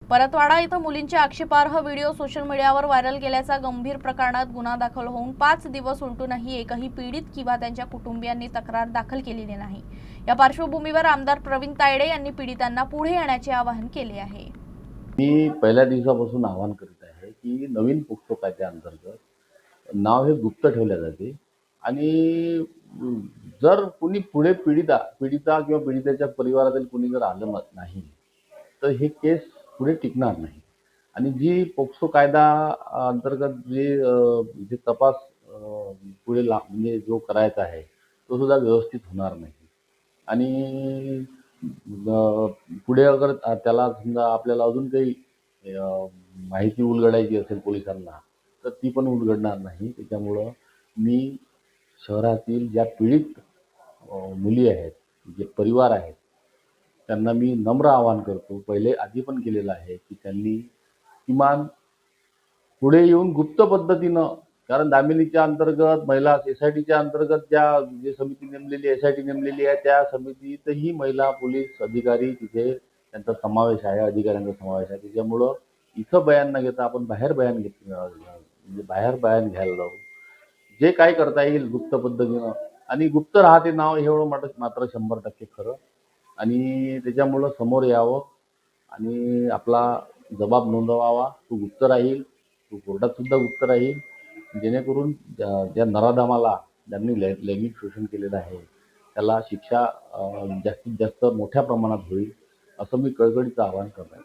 परतवाडा इथं मुलींचे आक्षेपार्ह व्हिडिओ सोशल मीडियावर व्हायरल केल्याचा गंभीर प्रकरणात गुन्हा दाखल होऊन 5 दिवस उलटूनही एकही पीडित किंवा त्यांच्या कुटुंबियांनी तक्रार दाखल केलेली नाही। या पार्श्वभूमीवर आमदार प्रवीण तायडे यांनी पीडितांना पुढे येण्याचे आवाहन केले आहे। मी पहिल्या दिवसापासून आवाहन करीत आहे की नवीन पोक्सो कायद्याअंतर्गत नाव हे गुप्त ठेवले जाते आणि जर कोणी पुढे पीडिता किंवा पीडितेच्या परिवारातील कोणी जर आलं नाही तर हे केस पुढे टिकणार नाही आणि जी पोक्सो कायदा अंतर्गत जे तपास पुढे म्हणजे जो करायचा आहे तो सुद्धा व्यवस्थित होणार नाही आणि पुढे अगर त्याला समजा आपल्याला अजून काही माहिती उलगडायची असेल पोलिसांना तर ती पण उलगडणार नाही। त्याच्यामुळं मी शहरातील ज्या पीडित मुली आहेत, जे परिवार आहेत, त्यांना मी नम्र आवाहन करतो, पहिले आधी पण केलेलं आहे की त्यांनी किमान पुढे येऊन गुप्त पद्धतीनं, कारण दामिनीच्या अंतर्गत महिला SITच्या अंतर्गत जे समिती नेमलेली SIT नेमलेली आहे त्या समितीतही महिला पोलीस अधिकारी तिथे त्यांचा समावेश आहे, अधिकाऱ्यांचा समावेश आहे। त्याच्यामुळं इथं बयान न घेता आपण बाहेर बयान घ्यायला जाऊ, जे काय करता येईल गुप्त पद्धतीनं आणि गुप्त राहते नाव एवढं मात्र 100% खरं आणि त्याच्यामुळं समोर यावं आणि आपला जबाब नोंदवावा। तो गुप्त राहील, तो कोर्टात सुद्धा गुप्त राहील, जेणेकरून ज्या नराधमाला ज्यांनी लैंगिक शोषण केलेलं आहे त्याला शिक्षा जास्तीत जास्त मोठ्या प्रमाणात होईल असं मी कळकळीचं आवाहन करतो।